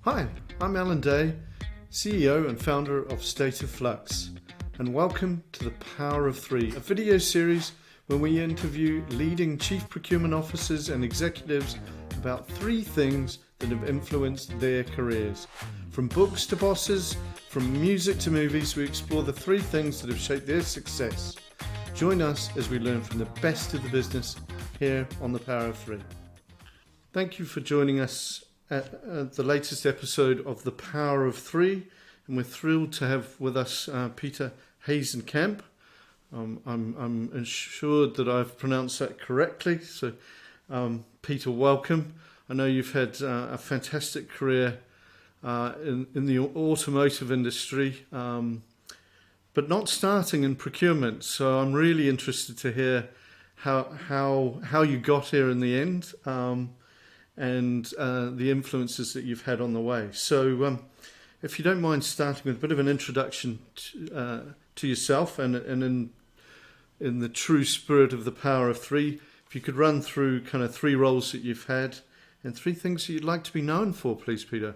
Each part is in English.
Hi, I'm Alan Day, CEO and founder of State of Flux, and welcome to The Power of Three, a video series where we interview leading chief procurement officers and executives about three things that have influenced their careers. From books to bosses, from music to movies, we explore the three things that have shaped their success. Join us as we learn from the best of the business here on The Power of Three. Thank you for joining us at the latest episode of The Power of Three, and we're thrilled to have with us Peter Hasenkamp. I'm assured that I've pronounced that correctly, so Peter, welcome. I know you've had a fantastic career in the automotive industry, but not starting in procurement, so I'm really interested to hear how you got here in the end, and the influences that you've had on the way. So if you don't mind starting with a bit of an introduction to yourself and in the true spirit of the Power of Three, if you could run through kind of three roles that you've had and three things that you'd like to be known for, please, Peter.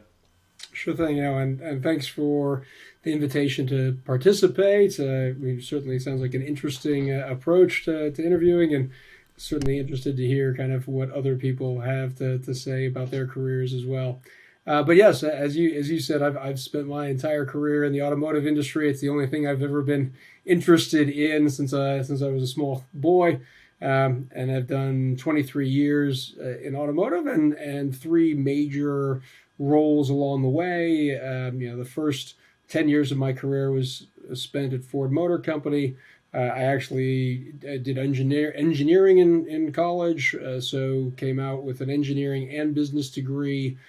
Sure thing, Alan, and thanks for the invitation to participate. Certainly sounds like an interesting approach to interviewing, and certainly interested to hear kind of what other people have to say about their careers as well. But yes, as you said, I've spent my entire career in the automotive industry. It's the only thing I've ever been interested in since I was a small boy, and I've done 23 years in automotive and three major roles along the way. The first 10 years of my career was spent at Ford Motor Company. I actually did engineering in college, so came out with an engineering and business degree.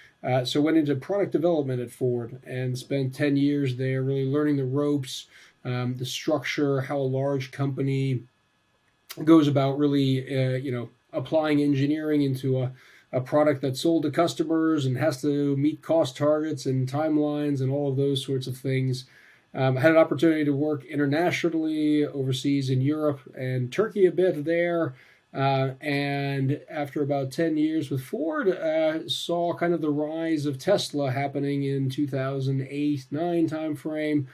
So went into product development at Ford and spent 10 years there really learning the ropes, the structure, how a large company goes about really, applying engineering into a product that's sold to customers and has to meet cost targets and timelines and all of those sorts of things. I had an opportunity to work internationally, overseas in Europe and Turkey a bit there. And after about 10 years with Ford, saw kind of the rise of Tesla happening in 2008-9 timeframe,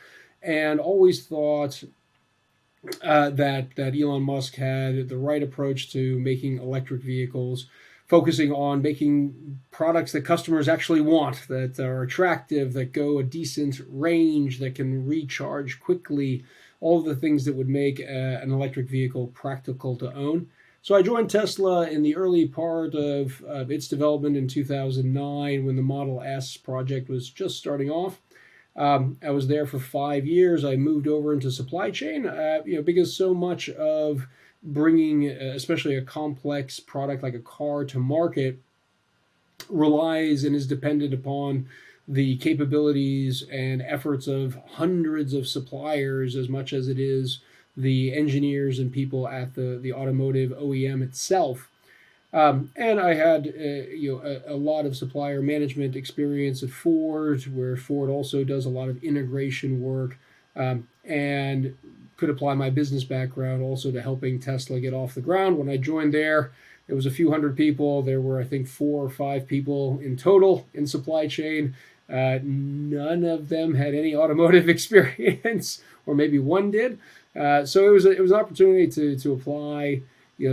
and always thought that Elon Musk had the right approach to making electric vehicles, focusing on making products that customers actually want, that are attractive, that go a decent range, that can recharge quickly, all of the things that would make an electric vehicle practical to own. So I joined Tesla in the early part of its development in 2009 when the Model S project was just starting off. I was there for 5 years. I moved over into supply chain, because so much of bringing especially a complex product like a car to market relies and is dependent upon the capabilities and efforts of hundreds of suppliers as much as it is the engineers and people at the automotive OEM itself. And I had a lot of supplier management experience at Ford, where Ford also does a lot of integration work, and could apply my business background also to helping Tesla get off the ground. When I joined there was a few hundred people. There were, I think, 4 or 5 people in total in supply chain. None of them had any automotive experience, or maybe one did. So it was an opportunity to apply,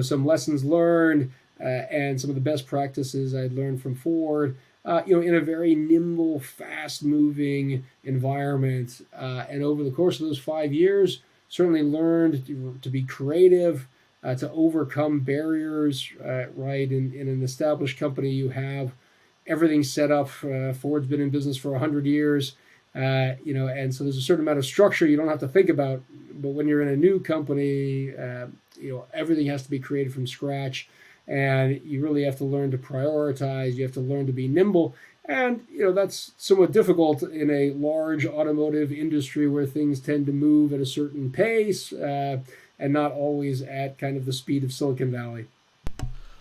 some lessons learned and some of the best practices I'd learned from Ford, in a very nimble, fast-moving environment. And over the course of those 5 years, certainly learned to be creative, to overcome barriers, right? In an established company, you have everything set up. Ford's been in business for 100 years, and so there's a certain amount of structure you don't have to think about. But when you're in a new company, everything has to be created from scratch, and you really have to learn to prioritize. You have to learn to be nimble. And, that's somewhat difficult in a large automotive industry where things tend to move at a certain pace and not always at kind of the speed of Silicon Valley.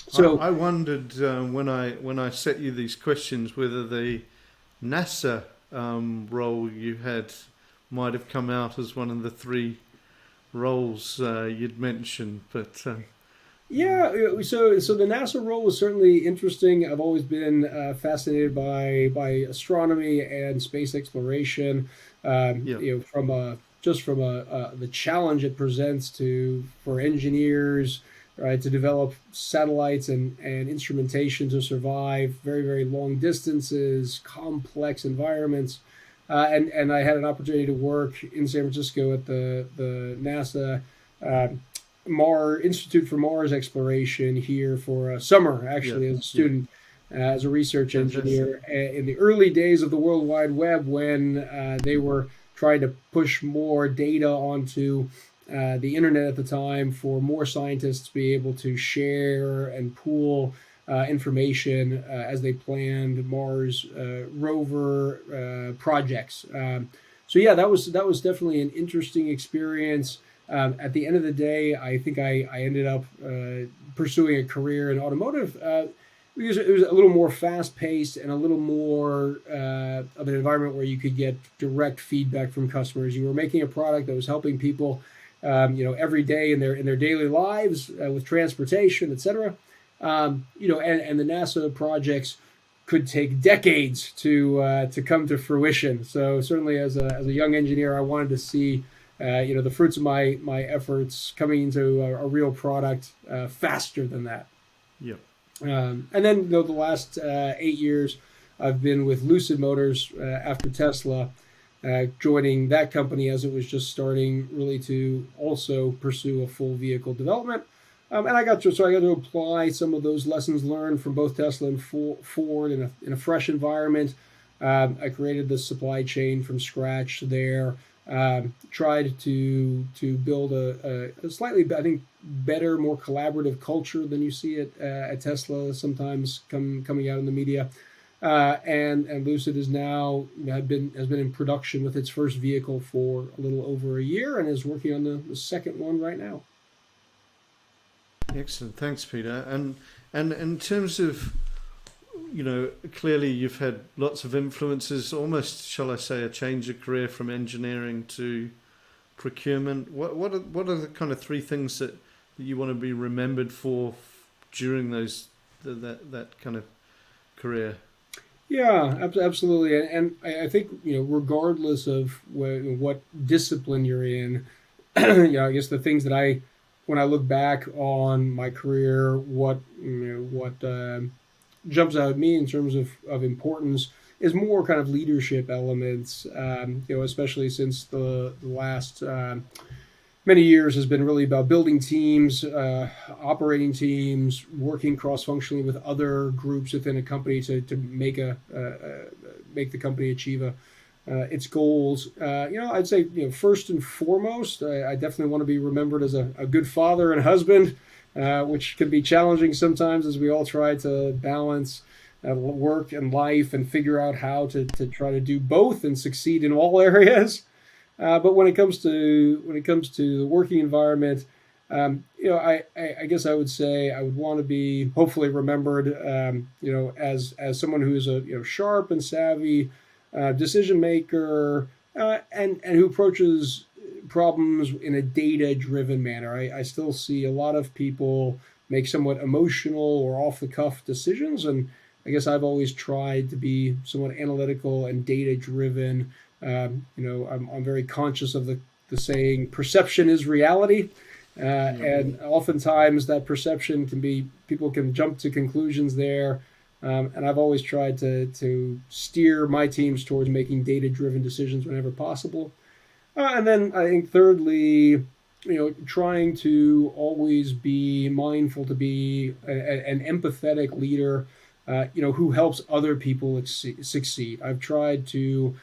So I wondered when I set you these questions whether the NASA role you had might have come out as one of the three roles you'd mentioned, but Yeah, so the NASA role was certainly interesting. I've always been fascinated by astronomy and space exploration. Yeah, From a just from the challenge it presents to for engineers, right, to develop satellites and instrumentation to survive very long distances, complex environments. And I had an opportunity to work in San Francisco at the NASA. Um, Institute for Mars Exploration here for a summer, yeah, actually, as a yeah. student, as a research Fantastic. engineer in the early days of the World Wide Web when they were trying to push more data onto the internet at the time for more scientists to be able to share and pool information as they planned Mars rover projects. So yeah, that was definitely an interesting experience. At the end of the day, I think I ended up pursuing a career in automotive because it was a little more fast paced and a little more of an environment where you could get direct feedback from customers. You were making a product that was helping people, every day in their daily lives with transportation, etc. And the NASA projects could take decades to come to fruition. So certainly, as a young engineer, I wanted to see the fruits of my efforts coming into a real product faster than that. Yeah. And then the last 8 years, I've been with Lucid Motors after Tesla, joining that company as it was just starting really to also pursue a full vehicle development. And I got to apply some of those lessons learned from both Tesla and Ford in a fresh environment. I created the supply chain from scratch there. Tried to build a slightly, I think, better, more collaborative culture than you see at Tesla sometimes coming out in the media. And Lucid is now has been in production with its first vehicle for a little over a year and is working on the second one right now. Excellent. Thanks, Peter. And in terms of, clearly you've had lots of influences, almost, shall I say, a change of career from engineering to procurement. What are the kind of three things that you want to be remembered for during that kind of career? Yeah, absolutely. And I think, regardless of what discipline you're in, I guess the things that when I look back on my career, what jumps out at me in terms of importance is more kind of leadership elements, especially since the last many years has been really about building teams, operating teams, working cross-functionally with other groups within a company to make make the company achieve its goals. I'd say, first and foremost, I definitely want to be remembered as a good father and husband, which can be challenging sometimes as we all try to balance work and life and figure out how to try to do both and succeed in all areas. But when it comes to the working environment, I guess I would say I would want to be hopefully remembered, as someone who is a sharp and savvy decision maker, and who approaches problems in a data driven manner. I still see a lot of people make somewhat emotional or off the cuff decisions, and I guess I've always tried to be somewhat analytical and data driven. I'm very conscious of the saying perception is reality. And oftentimes that perception people can jump to conclusions there. And I've always tried to steer my teams towards making data-driven decisions whenever possible. And then I think thirdly, trying to always be mindful to be an empathetic leader, who helps other people succeed. I've tried to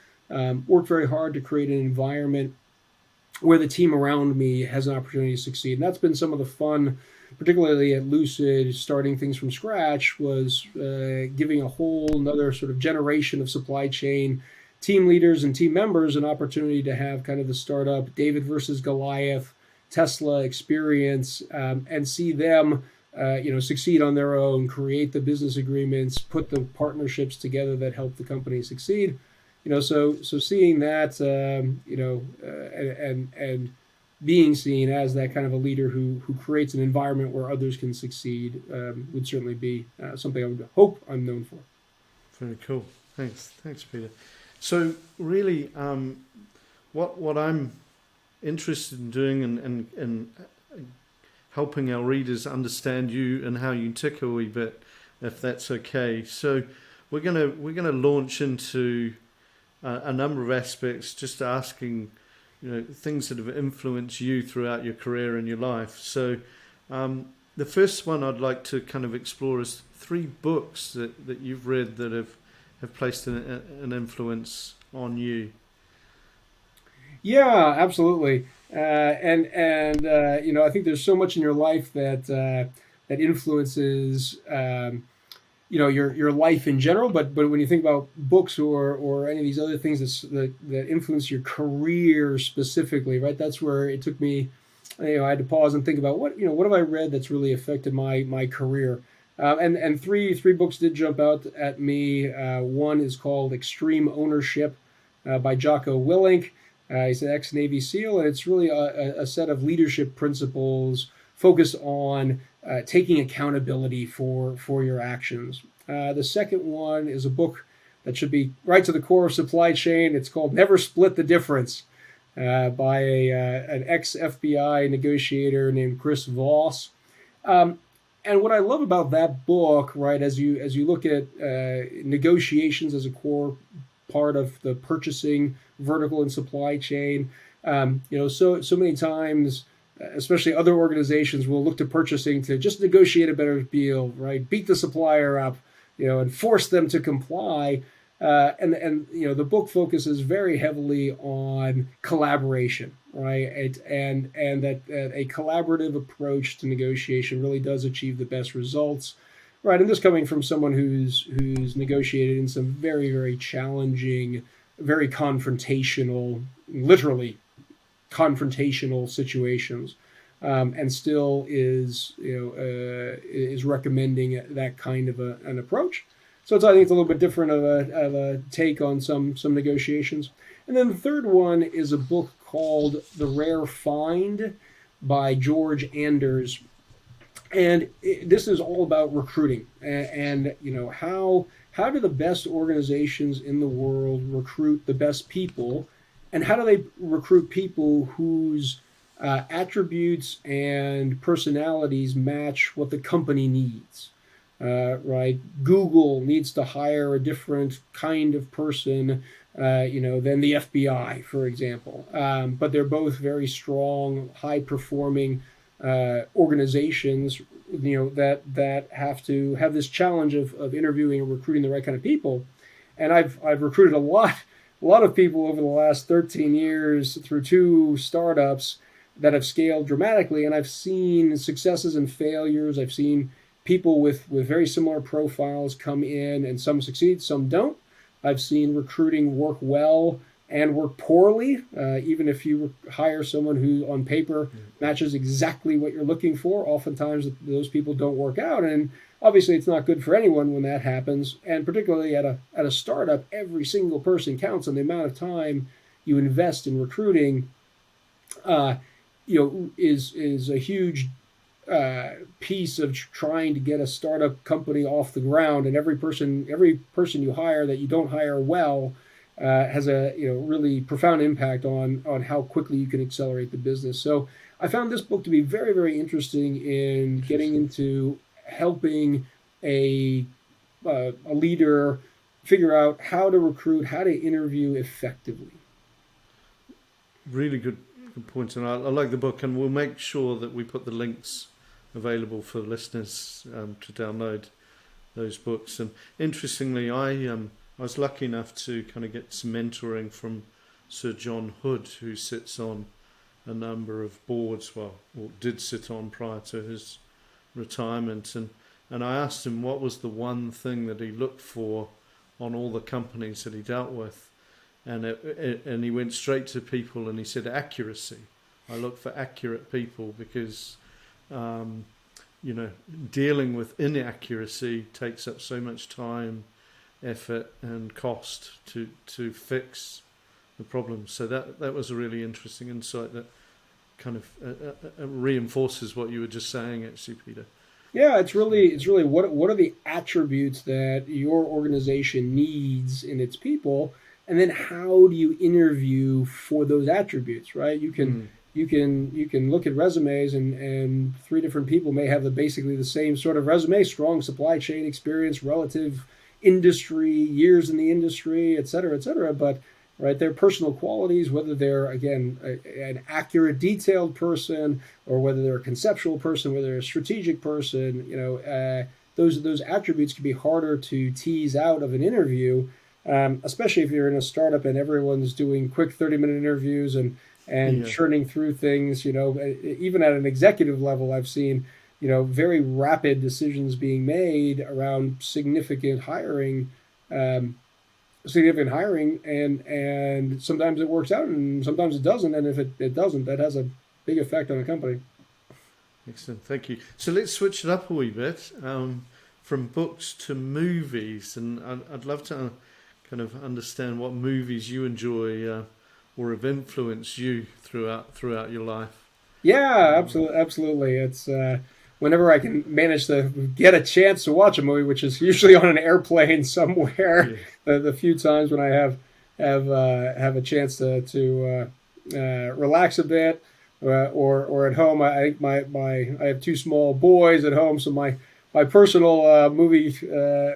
work very hard to create an environment where the team around me has an opportunity to succeed. And that's been some of the fun, particularly at Lucid, starting things from scratch, was giving a whole another sort of generation of supply chain team leaders and team members an opportunity to have kind of the startup David versus Goliath Tesla experience, and see them succeed on their own, create the business agreements, put the partnerships together that help the company succeed. So seeing that, and being seen as that kind of a leader who creates an environment where others can succeed would certainly be something I would hope I'm known for. Very cool. Thanks, Peter. So really, what I'm interested in doing and helping our readers understand you and how you tick a wee bit, if that's okay. So we're gonna launch into a number of aspects, just asking, things that have influenced you throughout your career and your life. So the first one I'd like to kind of explore is 3 books that you've read that have placed an influence on you. Yeah, absolutely. I think there's so much in your life that influences your life in general. But when you think about books or any of these other things that influence your career specifically, right? That's where it took me. I had to pause and think about what have I read that's really affected my career. And three books did jump out at me. One is called Extreme Ownership by Jocko Willink. He's an ex-Navy SEAL, and it's really a set of leadership principles focused on taking accountability for your actions. The second one is a book that should be right to the core of supply chain. It's called Never Split the Difference by an ex-FBI negotiator named Chris Voss. And what I love about that book, right, as you look at negotiations as a core part of the purchasing vertical and supply chain, so many times, especially other organizations will look to purchasing to just negotiate a better deal, right? Beat the supplier up, and force them to comply. And the book focuses very heavily on collaboration, right? And that a collaborative approach to negotiation really does achieve the best results, right? And this coming from someone who's negotiated in some very, very challenging, very confrontational, literally confrontational situations, and still is recommending that kind of an approach. So I think it's a little bit different of a take on some negotiations. And then the third one is a book called The Rare Find by George Anders. And this is all about recruiting and how do the best organizations in the world recruit the best people, and how do they recruit people whose attributes and personalities match what the company needs. Right? Google needs to hire a different kind of person, than the FBI, for example. But they're both very strong, high-performing organizations, that have to have this challenge of interviewing and recruiting the right kind of people. And I've recruited a lot of people over the last 13 years through 2 startups that have scaled dramatically, and I've seen successes and failures. I've seen people with very similar profiles come in, and some succeed, some don't. I've seen recruiting work well and work poorly, even if you hire someone who on paper matches exactly what you're looking for. Oftentimes those people don't work out, and obviously it's not good for anyone when that happens. And particularly at a startup, every single person counts, and the amount of time you invest in recruiting is a huge piece of trying to get a startup company off the ground. And every person you hire that you don't hire well has a really profound impact on how quickly you can accelerate the business. So I found this book to be very, very interesting in getting into helping a leader figure out how to recruit, how to interview effectively. Really good points, and I like the book, and we'll make sure that we put the links available for listeners to download those books. And interestingly, I was lucky enough to kind of get some mentoring from Sir John Hood, who sits on a number of boards, or did sit on prior to his retirement. And I asked him what was the one thing that he looked for on all the companies that he dealt with. And he went straight to people, and he said accuracy. I look for accurate people because, dealing with inaccuracy takes up so much time, effort, and cost to fix the problem. So that was a really interesting insight, that kind of reinforces what you were just saying, actually, Peter. Yeah, it's really what are the attributes that your organization needs in its people, and then how do you interview for those attributes, right? You can look at resumes, and three different people may have basically the same sort of resume: strong supply chain experience, relative industry, years in the industry, et cetera, but right, their personal qualities, whether they're again an accurate, detailed person, or whether they're a conceptual person, whether they're a strategic person, those attributes can be harder to tease out of an interview, especially if you're in a startup and everyone's doing quick 30-minute interviews and churning through things. Even at an executive level, I've seen very rapid decisions being made around significant hiring. And sometimes it works out and sometimes it doesn't, and if it doesn't, that has a big effect on a company. Excellent, thank you. So let's switch it up a wee bit, from books to movies, and I'd love to kind of understand what movies you enjoy or have influenced you throughout your life. Yeah, absolutely. It's whenever I can manage to get a chance to watch a movie, which is usually on an airplane somewhere. Yeah. The few times when I have a chance to relax a bit, or at home. I have two small boys at home, so my personal movie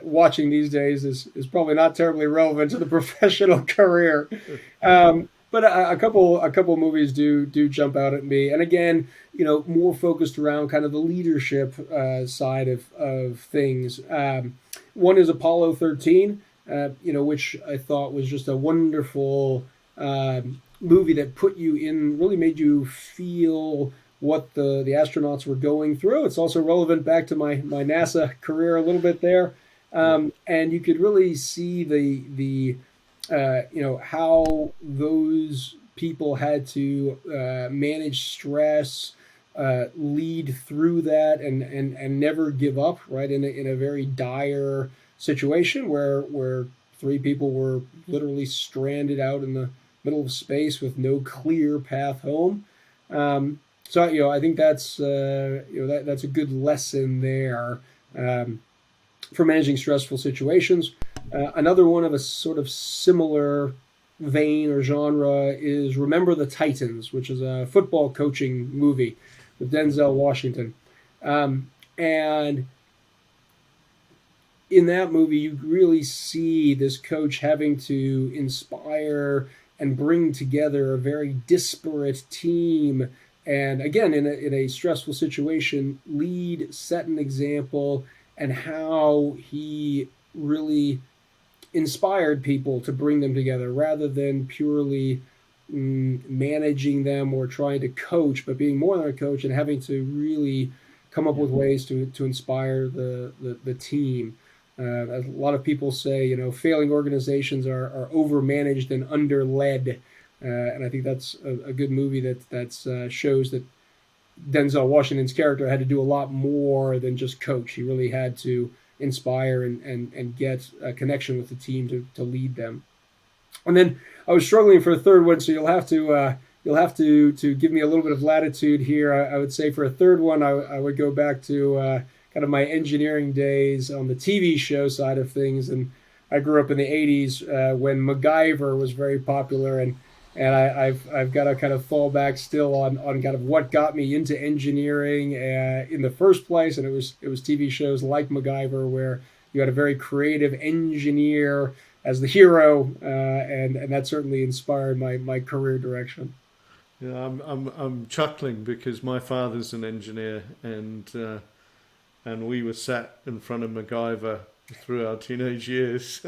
watching these days is probably not terribly relevant to the professional career. But a couple movies do jump out at me, and again, more focused around kind of the leadership side of things. One is Apollo 13, which I thought was just a wonderful movie that really made you feel what the astronauts were going through. It's also relevant back to my NASA career a little bit there, and you could really see the how those people had to manage stress, lead through that, and never give up, right, in a very dire situation where three people were literally stranded out in the middle of space with no clear path home. So I think that's that's a good lesson there for managing stressful situations. Another one of a sort of similar vein or genre is Remember the Titans, which is a football coaching movie with Denzel Washington. And in that movie, you really see this coach having to inspire and bring together a very disparate team. And again, in a stressful situation, lead, set an example, and how he really inspired people to bring them together rather than purely managing them or trying to coach, but being more than a coach and having to really come up with ways to inspire the team. A lot of people say, failing organizations are overmanaged and underled, and I think that's a good movie that shows that Denzel Washington's character had to do a lot more than just coach. He really had to inspire and get a connection with the team to lead them. And then I was struggling for a third one, so you'll have to give me a little bit of latitude here. I would say for a third one, I would go back to kind of my engineering days on the TV show side of things, and I grew up in the '80s when MacGyver was very popular, and I've got to kind of fall back still on kind of what got me into engineering in the first place, and it was TV shows like MacGyver where you had a very creative engineer as the hero, and that certainly inspired my career direction. Yeah, I'm chuckling because my father's an engineer, and we were sat in front of MacGyver through our teenage years.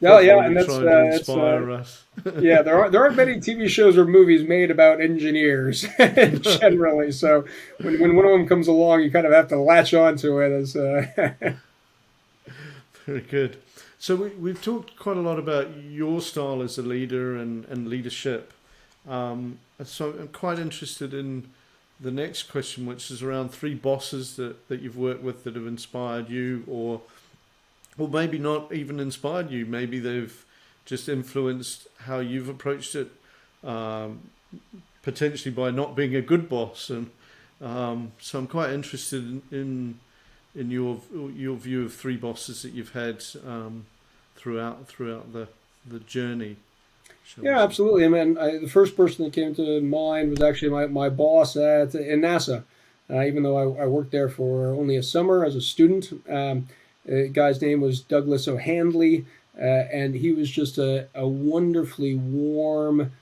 Yeah, and that's trying to inspire us. Yeah, there aren't many TV shows or movies made about engineers generally. So when one of them comes along, you kind of have to latch on to it as. Very good. So we've talked quite a lot about your style as a leader and leadership. So I'm quite interested in the next question, which is around three bosses that you've worked with that have inspired you, or maybe not even inspired you. Maybe they've just influenced how you've approached it um, potentially by not being a good boss. And so I'm quite interested in your view of three bosses that you've had throughout the journey. Yeah, absolutely. I mean, the first person that came to mind was actually my boss in NASA. Even though I worked there for only a summer as a student, the guy's name was Douglas O'Handley, and he was just a wonderfully warm,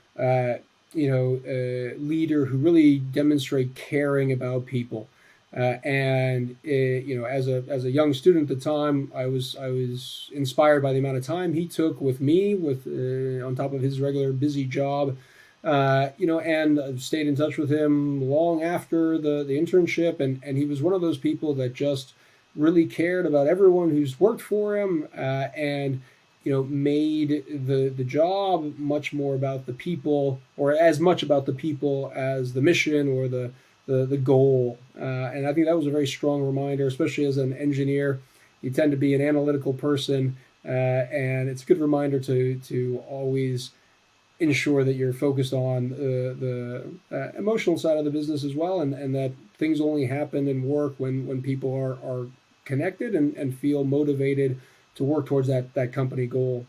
leader who really demonstrated caring about people. As a young student at the time, I was inspired by the amount of time he took with me, with on top of his regular busy job, and I've stayed in touch with him long after the internship, and he was one of those people that just really cared about everyone who's worked for him, and made the job much more about the people, or as much about the people as the mission or the goal. And I think that was a very strong reminder, especially as an engineer. You tend to be an analytical person, and it's a good reminder to always ensure that you're focused on the emotional side of the business as well, and that things only happen and work when people are connected and feel motivated to work towards that company goal.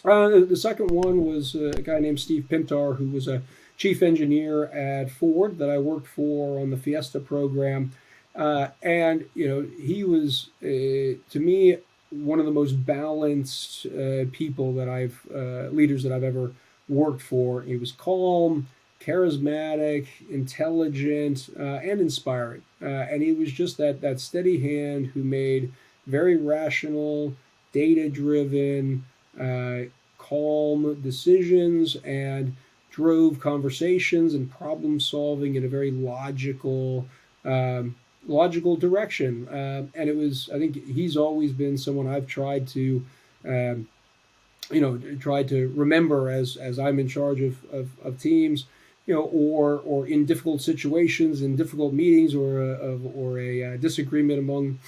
The second one was a guy named Steve Pintar, who was a chief engineer at Ford that I worked for on the Fiesta program. He was, to me, one of the most balanced leaders that I've ever worked for. He was calm, charismatic, intelligent, and inspiring. And he was just that steady hand who made very rational, data-driven, calm decisions and drove conversations and problem solving in a very logical direction. And I think he's always been someone I've tried to, tried to remember as I'm in charge of teams, or in difficult situations, in difficult meetings, or a disagreement among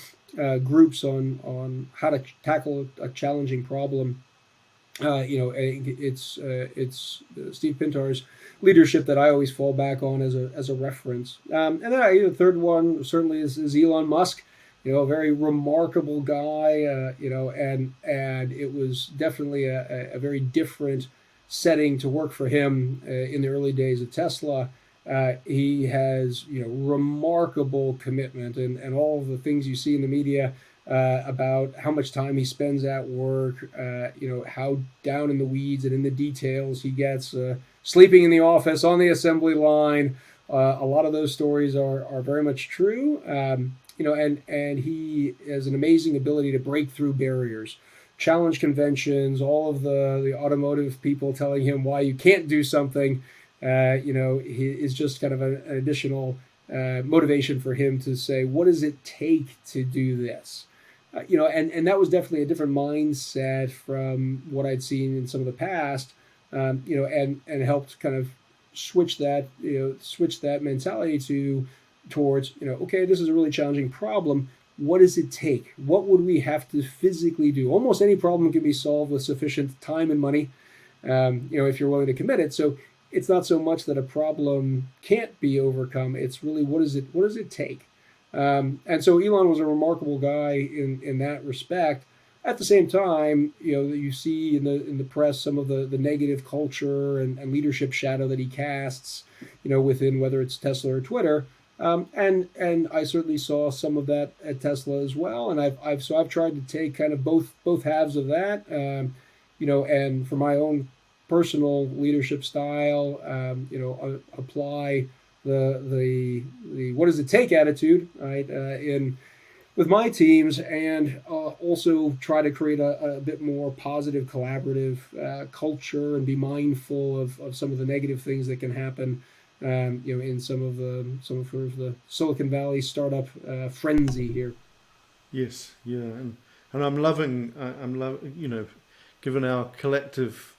groups on how to tackle a challenging problem. It's Steve Pintar's leadership that I always fall back on as a reference. And then the third one certainly is Elon Musk. A very remarkable guy. And it was definitely a very different setting to work for him in the early days of Tesla. He has remarkable commitment, and all of the things you see in the media about how much time he spends at work, how down in the weeds and in the details he gets, sleeping in the office, on the assembly line. A lot of those stories are very much true. And he has an amazing ability to break through barriers, challenge conventions, all of the automotive people telling him why you can't do something. He is just kind of an additional motivation for him to say, what does it take to do this? And that was definitely a different mindset from what I'd seen in some of the past, and helped kind of switch that mentality towards, okay, this is a really challenging problem. What does it take? What would we have to physically do? Almost any problem can be solved with sufficient time and money, if you're willing to commit it. So it's not so much that a problem can't be overcome. It's really, what does it take? And so Elon was a remarkable guy in that respect. At the same time, you see in the press some of the negative culture and leadership shadow that he casts, within, whether it's Tesla or Twitter. And I certainly saw some of that at Tesla as well. And I've tried to take kind of both halves of that, and for my own personal leadership style, apply the what does it take attitude, right, in with my teams, and also try to create a bit more positive, collaborative culture, and be mindful of some of the negative things that can happen, in some of the Silicon Valley startup frenzy here. Yes, yeah, and I'm loving, given our collective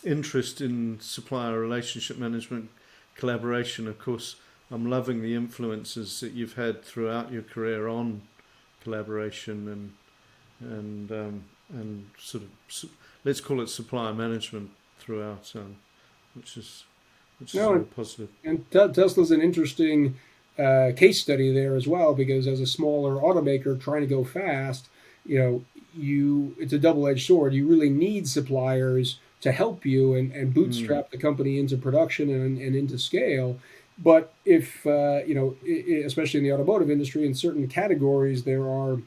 interest in supplier relationship management, collaboration. Of course, I'm loving the influences that you've had throughout your career on collaboration and sort of, let's call it supplier management throughout. which is No, really positive. and Tesla's an interesting case study there as well, because as a smaller automaker trying to go fast, it's a double-edged sword. You really need suppliers to help you and bootstrap the company into production and into scale. But if especially in the automotive industry, in certain categories, there are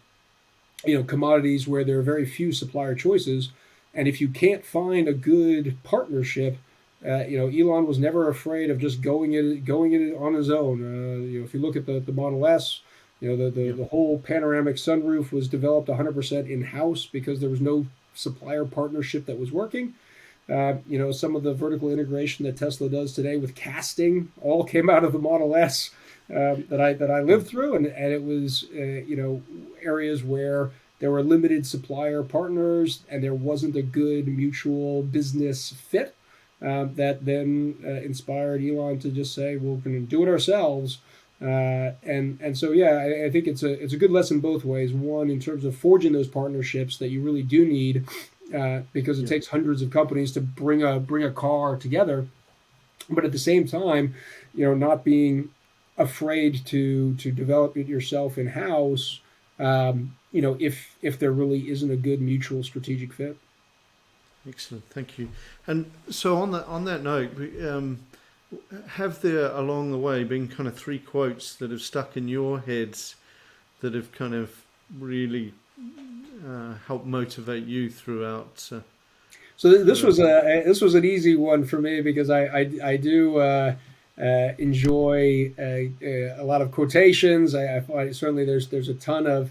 commodities where there are very few supplier choices, and if you can't find a good partnership, Elon was never afraid of just going it on his own. If you look at the Model S, the whole panoramic sunroof was developed 100% in-house because there was no supplier partnership that was working. Some of the vertical integration that Tesla does today with casting all came out of the Model S that I lived through, and it was areas where there were limited supplier partners and there wasn't a good mutual business fit. That then inspired Elon to just say, "Well, we're going to do it ourselves." And so I think it's a good lesson both ways. One, in terms of forging those partnerships that you really do need, because it takes hundreds of companies to bring a car together, but at the same time, not being afraid to develop it yourself in house. If there really isn't a good mutual strategic fit. Excellent, thank you. And so on that note, have there along the way been kind of 3 quotes that have stuck in your heads that have kind of really helped motivate you throughout? So this was an easy one for me, because I do enjoy a lot of quotations. I find certainly there's a ton of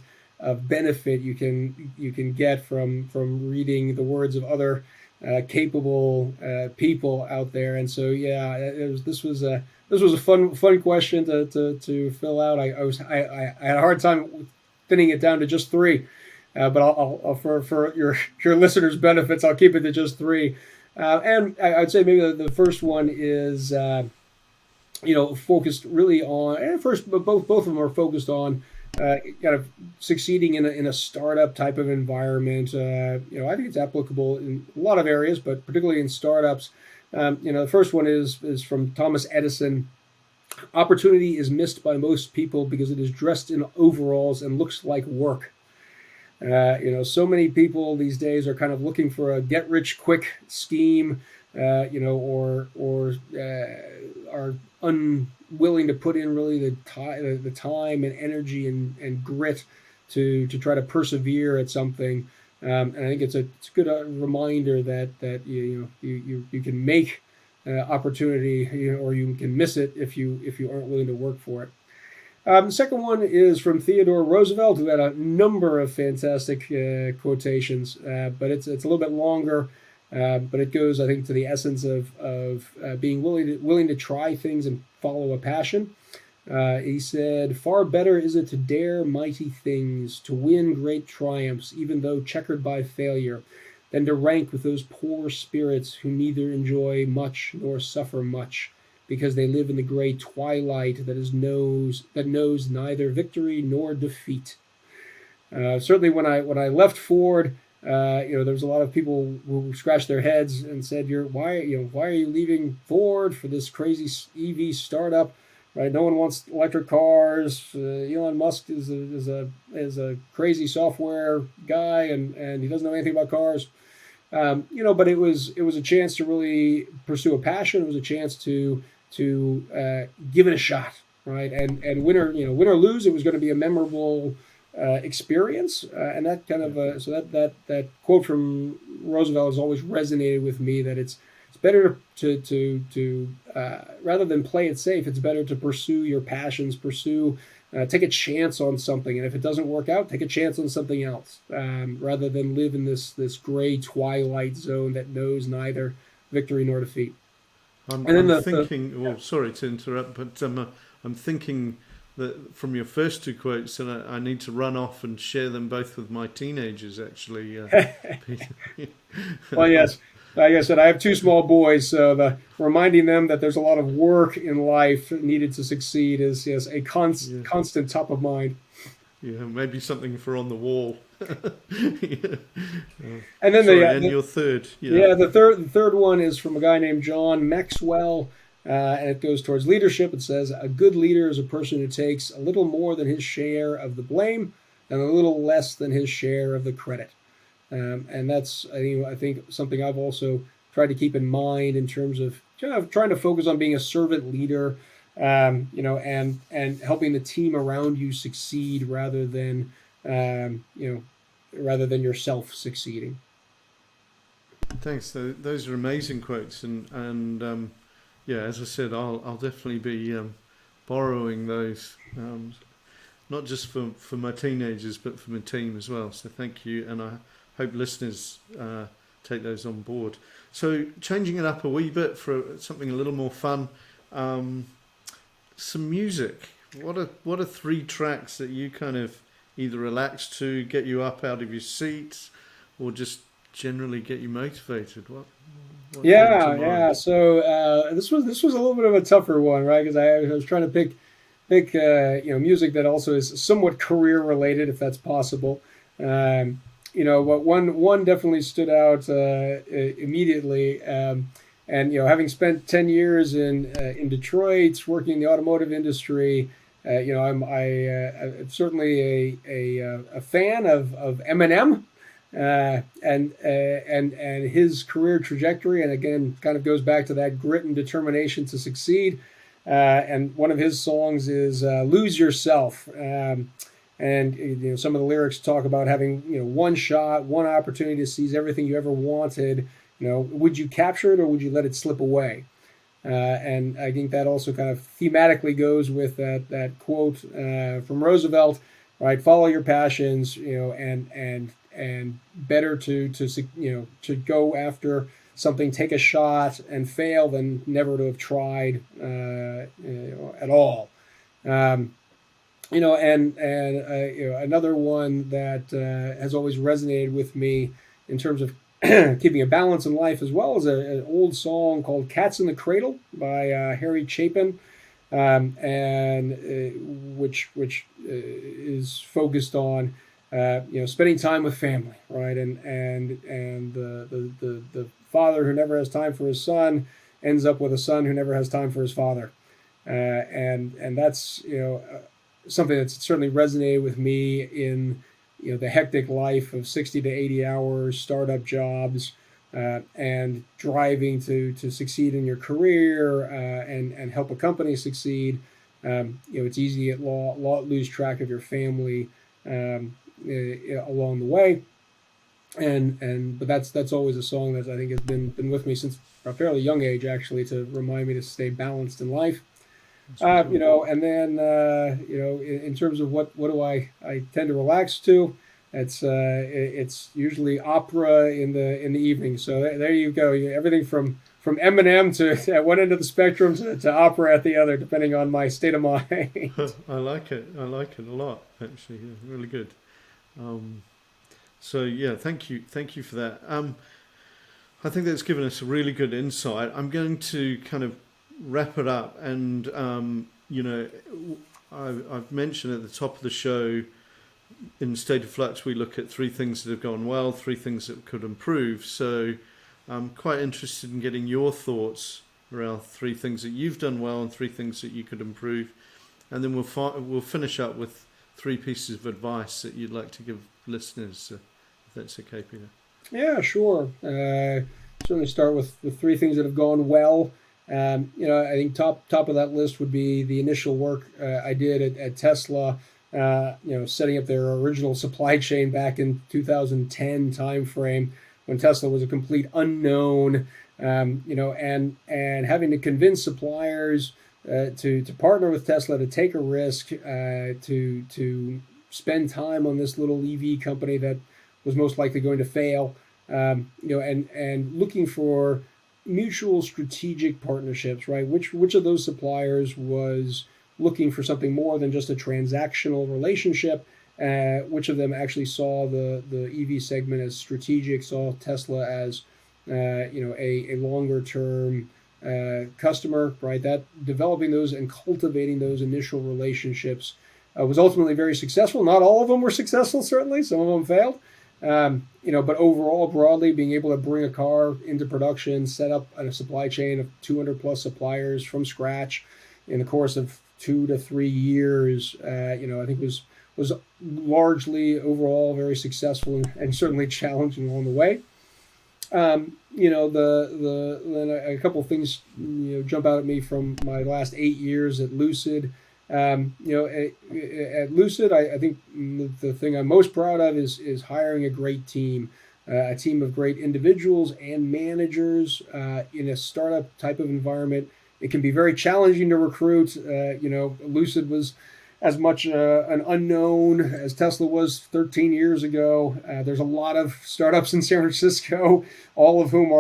benefit you can get from reading the words of other capable people out there. And so this was a fun question to fill out. I had a hard time thinning it down to just 3, but I'll for your listeners' benefits, I'll keep it to just 3. And I'd say maybe the first one is focused really on, and first, but both of them are focused on kind of succeeding in a startup type of environment. I think it's applicable in a lot of areas, but particularly in startups. The first one is from Thomas Edison. Opportunity is missed by most people because it is dressed in overalls and looks like work. So many people these days are kind of looking for a get-rich-quick scheme, or are unwilling to put in really the time and energy and grit to try to persevere at something. And I think it's a good reminder that you can make opportunity, or you can miss it if you aren't willing to work for it. The second one is from Theodore Roosevelt, who had a number of fantastic quotations, but it's a little bit longer. But it goes, I think, to the essence of being willing to try things and follow a passion. He said, "Far better is it to dare mighty things, to win great triumphs, even though checkered by failure, than to rank with those poor spirits who neither enjoy much nor suffer much, because they live in the gray twilight that knows neither victory nor defeat." Certainly, when I left Ford, there was a lot of people who scratched their heads and said, "Why are you leaving Ford for this crazy EV startup? Right? No one wants electric cars. Elon Musk is a crazy software guy, and he doesn't know anything about cars." But it was a chance to really pursue a passion. It was a chance to give it a shot, right? And win or lose, it was going to be a memorable experience, and that kind of so that quote from Roosevelt has always resonated with me, that it's better to rather than play it safe, it's better to pursue your passions, take a chance on something, and if it doesn't work out, take a chance on something else, rather than live in this gray twilight zone that knows neither victory nor defeat. Sorry to interrupt, but I'm thinking that from your first 2 quotes, and I need to run off and share them both with my teenagers, actually. Well, yes. Like I said, I have 2 small boys, so reminding them that there's a lot of work in life needed to succeed is a constant top of mind. maybe something for on the wall. Yeah. And then And your third. Yeah, the third one is from a guy named John Maxwell, and it goes towards leadership. It says, "A good leader is a person who takes a little more than his share of the blame and a little less than his share of the credit." And that's, I think something I've also tried to keep in mind in terms of trying to focus on being a servant leader, and helping the team around you succeed rather than yourself succeeding. Thanks. Those are amazing quotes, and yeah, as I said, I'll definitely be borrowing those, not just for my teenagers, but for my team as well. So thank you, and I hope listeners take those on board. So changing it up a wee bit for something a little more fun, some music. What are 3 tracks that you kind of either relax to, get you up out of your seat, or just generally get you motivated? What Yeah. So this was a little bit of a tougher one, right? Because I was trying to pick music that also is somewhat career related, if that's possible. But one definitely stood out immediately. And having spent 10 years in Detroit, working in the automotive industry, I'm certainly a fan of Eminem. And his career trajectory, and again, kind of goes back to that grit and determination to succeed. And one of his songs is "Lose Yourself," and some of the lyrics talk about having one shot, one opportunity to seize everything you ever wanted. Would you capture it or would you let it slip away? And I think that also kind of thematically goes with that quote from Roosevelt, right? Follow your passions, and better to go after something, take a shot and fail than never to have tried at all. Another one that has always resonated with me in terms of keeping a balance in life, as well as an old song called "Cats in the Cradle" by Harry Chapin, which is focused on spending time with family, right? And the father who never has time for his son ends up with a son who never has time for his father, and that's something that's certainly resonated with me in the hectic life of 60 to 80 hours, startup jobs, and driving to succeed in your career and help a company succeed. It's easy to lose track of your family along the way, but that's always a song that I think has been with me since a fairly young age, actually, to remind me to stay balanced in life. And then in terms of what do I tend to relax to, it's usually opera in the evening. So there you go. Everything from Eminem to at one end of the spectrum to opera at the other, depending on my state of mind. I like it a lot, actually. Yeah, really good. So yeah, thank you for that. I think that's given us a really good insight. I'm going to kind of wrap it up, and I've mentioned at the top of the show, in State of Flux, we look at 3 things that have gone well, 3 things that could improve. So I'm quite interested in getting your thoughts around 3 things that you've done well and 3 things that you could improve, and then we'll finish up with 3 pieces of advice that you'd like to give listeners, if that's okay, Peter. Yeah, sure. Certainly start with the 3 things that have gone well. I think top of that list would be the initial work I did at Tesla, setting up their original supply chain back in 2010 timeframe, when Tesla was a complete unknown, and having to convince suppliers to partner with Tesla, to take a risk, to spend time on this little EV company that was most likely going to fail, and looking for mutual strategic partnerships, right? Which of those suppliers was looking for something more than just a transactional relationship? Which of them actually saw the EV segment as strategic, saw Tesla as a longer term customer, right? That developing those and cultivating those initial relationships was ultimately very successful. Not all of them were successful, certainly. Some of them failed. But overall, broadly, being able to bring a car into production, set up a supply chain of 200 plus suppliers from scratch in the course of 2 to 3 years, I think was largely overall very successful and certainly challenging along the way. Then a couple of things jump out at me from my last 8 years at Lucid. At Lucid, I think the thing I'm most proud of is hiring a great team, a team of great individuals and managers in a startup type of environment. It can be very challenging to recruit. Lucid was as much an unknown as Tesla was 13 years ago. There's a lot of startups in San Francisco, all of whom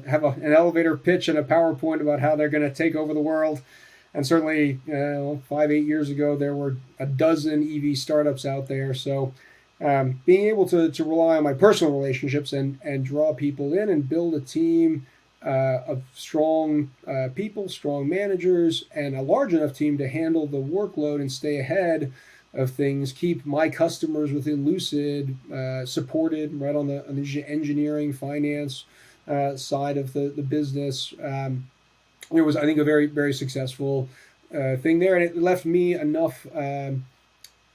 have an elevator pitch and a PowerPoint about how they're going to take over the world. And certainly, 5-8 years ago, there were a dozen EV startups out there. So being able to rely on my personal relationships and draw people in and build a team of strong people, strong managers, and a large enough team to handle the workload and stay ahead of things, keep my customers within Lucid supported right on the engineering, finance side of the business. It was, I think, a very, very successful thing there. And it left me enough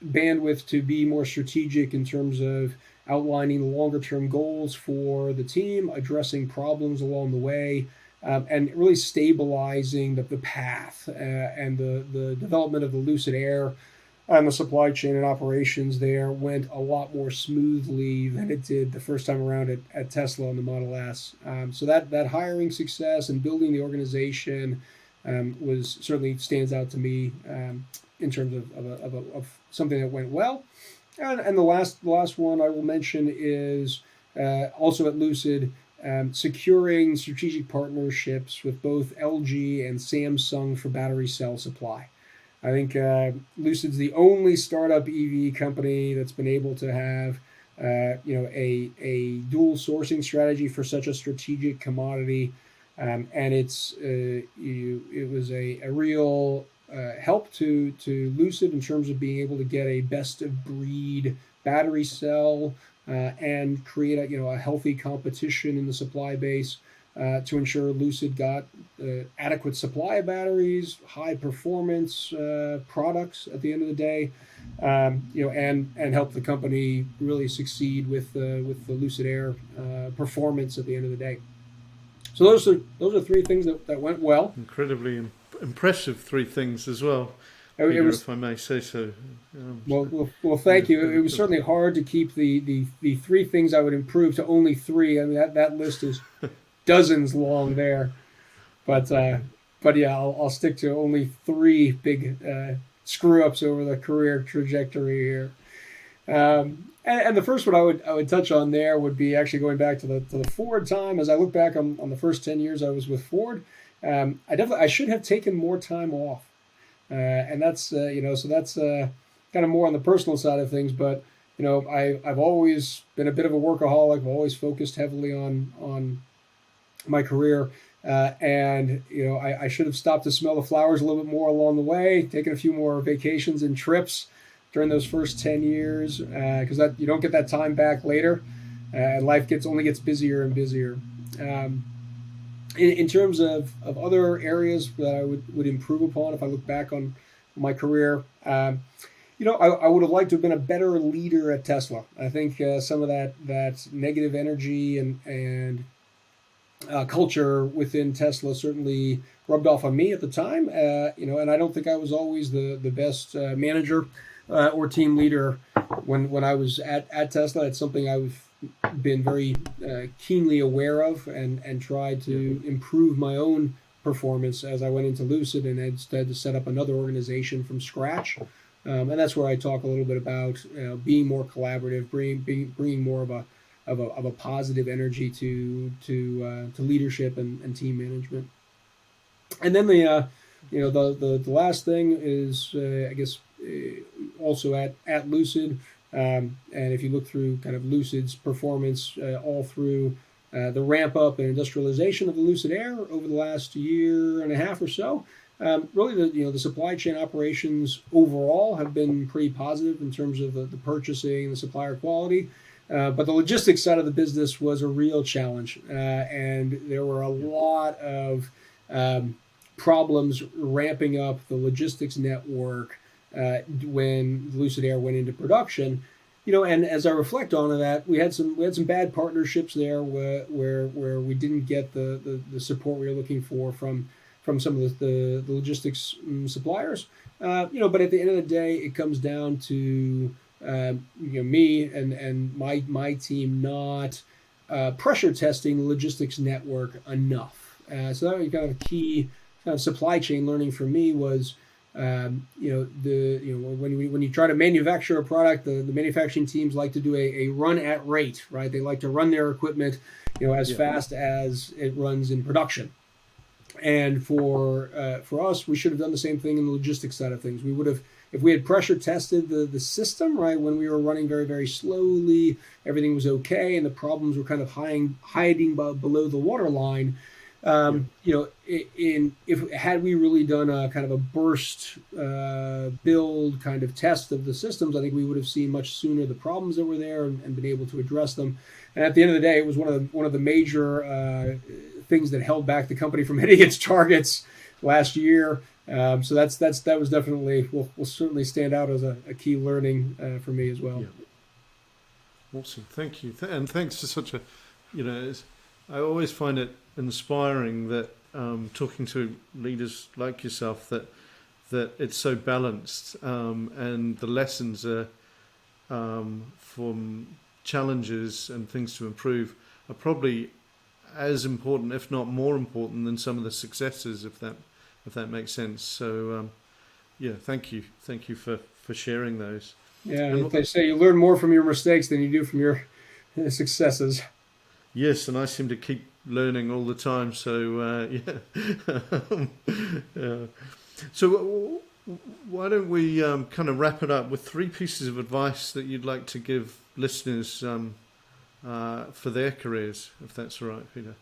bandwidth to be more strategic in terms of outlining longer term goals for the team, addressing problems along the way, and really stabilizing the path and the development of the Lucid Air and the supply chain and operations there went a lot more smoothly than it did the first time around at Tesla on the Model S. So that hiring success and building the organization was certainly stands out to me in terms of something that went well. And the last one I will mention is also at Lucid, securing strategic partnerships with both LG and Samsung for battery cell supply. I think Lucid's the only startup EV company that's been able to have a dual sourcing strategy for such a strategic commodity, and it was a real help to Lucid in terms of being able to get a best of breed battery cell and create a healthy competition in the supply base to ensure Lucid got adequate supply of batteries, high performance products at the end of the day, and help the company really succeed with the Lucid Air performance at the end of the day. So those are three things that went well. Incredibly impressive three things as well, Peter, Peter, if I may say so. Well, thank you. It was certainly hard to keep the three things I would improve to only three. I mean, that list is dozens long there, but yeah, I'll stick to only three big screw ups over the career trajectory here. And the first one I would touch on there would be actually going back to the Ford time. As I look back on the first 10 years I was with Ford, I should have taken more time off, and that's so that's kind of more on the personal side of things. But I've always been a bit of a workaholic. I've always focused heavily on my career, and I should have stopped to smell the flowers a little bit more along the way, taken a few more vacations and trips during those first 10 years, because that you don't get that time back later, and life only gets busier and busier. In terms of other areas that I would improve upon if I look back on my career, I would have liked to have been a better leader at Tesla. I think some of that negative energy and culture within Tesla certainly rubbed off on me at the time, and I don't think I was always the best manager or team leader when I was at Tesla. It's something I've been very keenly aware of and tried to improve my own performance as I went into Lucid and instead to set up another organization from scratch. And that's where I talk a little bit about being more collaborative, bringing more of a positive energy to leadership and team management. And then the last thing is I guess also at Lucid. And if you look through kind of Lucid's performance all through the ramp up and industrialization of the Lucid Air over the last year and a half or so, really the supply chain operations overall have been pretty positive in terms of the purchasing, the supplier quality. But the logistics side of the business was a real challenge, and there were a lot of problems ramping up the logistics network when Lucid Air went into production. And as I reflect on that, we had some bad partnerships there where we didn't get the support we were looking for from some of the logistics suppliers. But at the end of the day, it comes down to me and my team not pressure testing the logistics network enough. So that was kind of key kind of supply chain learning for me was. When you try to manufacture a product, the manufacturing teams like to do a run at rate, right? They like to run their equipment, as fast as it runs in production. And for us, we should have done the same thing in the logistics side of things. We would have, if we had pressure tested the system, right, when we were running very, very slowly, everything was okay, and the problems were kind of hiding below the waterline. Had we really done a kind of a burst build kind of test of the systems, I think we would have seen much sooner the problems that were there and been able to address them. And at the end of the day, it was one of the major things that held back the company from hitting its targets last year. So that was definitely will certainly stand out as a key learning for me as well. Yeah. Awesome, thank you, and thanks for such a, I always find it inspiring that talking to leaders like yourself that it's so balanced, and the lessons are from challenges and things to improve are probably as important, if not more important, than some of the successes, if that makes sense. So thank you for sharing those. Yeah, and they say you learn more from your mistakes than you do from your successes. Yes, and I seem to keep learning all the time. So yeah. So why don't we kind of wrap it up with 3 pieces of advice that you'd like to give listeners for their careers, if that's all right, Peter?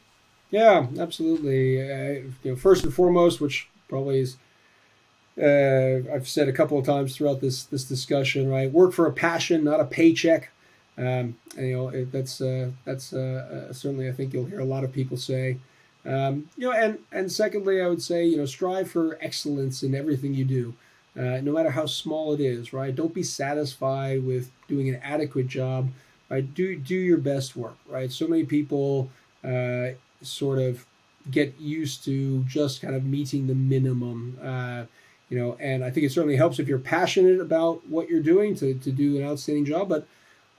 Yeah, absolutely. First and foremost, which probably is I've said a couple of times throughout this discussion, right? Work for a passion, not a paycheck. That's certainly I think you'll hear a lot of people say. And secondly, I would say strive for excellence in everything you do, no matter how small it is. Right? Don't be satisfied with doing an adequate job. Right? Do your best work. Right? So many people sort of get used to just kind of meeting the minimum. And I think it certainly helps if you're passionate about what you're doing to do an outstanding job. But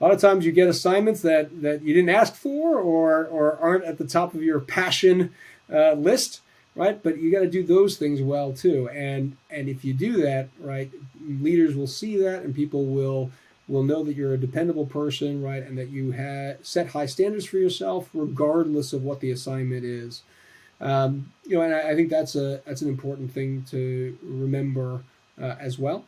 a lot of times you get assignments that you didn't ask for or aren't at the top of your passion list, right? But you got to do those things well too. And if you do that, right, leaders will see that, and people will know that you're a dependable person, right, and that you set high standards for yourself, regardless of what the assignment is. And I think that's an important thing to remember as well,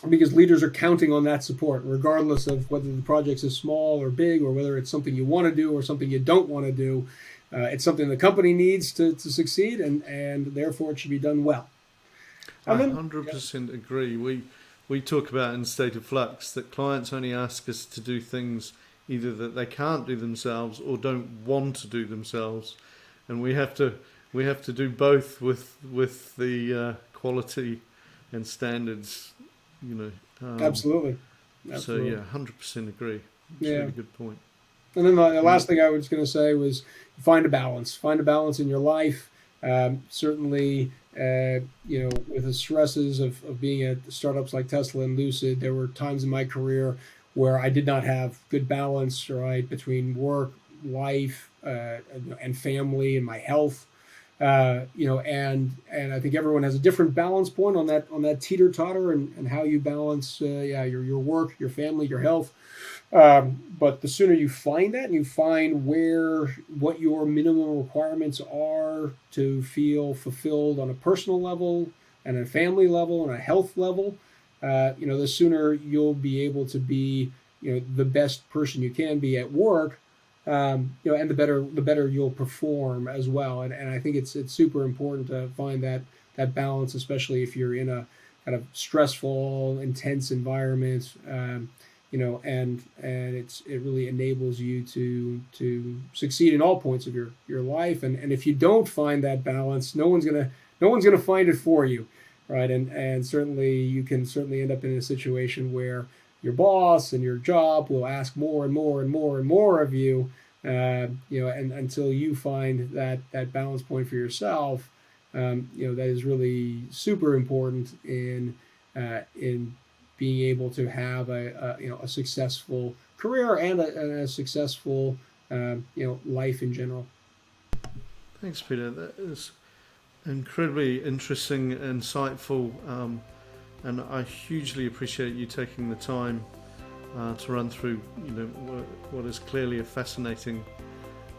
because leaders are counting on that support, regardless of whether the project's is small or big, or whether it's something you want to do or something you don't want to do. It's something the company needs to succeed, and therefore it should be done well. I 100% agree. We talk about in State of Flux that clients only ask us to do things either that they can't do themselves or don't want to do themselves, and we have to do both with the quality and standards. Absolutely. So yeah, 100% agree. It's a really good point. And then the last thing I was going to say was find a balance. Find a balance in your life. Certainly, with the stresses of being at startups like Tesla and Lucid, there were times in my career where I did not have good balance, right, between work, life, and family, and my health. And I think everyone has a different balance point on that teeter-totter and how you balance your work, your family, your health. But the sooner you find that, and you find what your minimum requirements are to feel fulfilled on a personal level and a family level and a health level, the sooner you'll be able to be the best person you can be at work. And the better you'll perform as well. And I think it's super important to find that that balance, especially if you're in a kind of stressful, intense environment. And it really enables you to succeed in all points of your life. And if you don't find that balance, no one's gonna find it for you, right? And certainly you can certainly end up in a situation where your boss and your job will ask more and more and more and more of you, and until you find that balance point for yourself, that is really super important in being able to have a successful career and a successful life in general. Thanks, Peter. That is incredibly interesting, insightful, and I hugely appreciate you taking the time to run through what is clearly a fascinating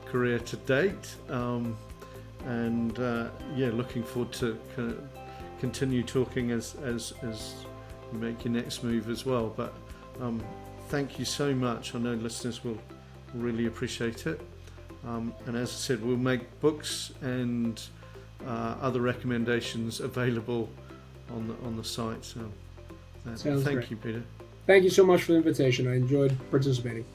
career to date, and looking forward to kind of continue talking as you make your next move as well. But thank you so much. I know listeners will really appreciate it. And as I said, we'll make books and other recommendations available on the site. So Sounds thank great. you, Peter. Thank you so much for the invitation. I enjoyed participating.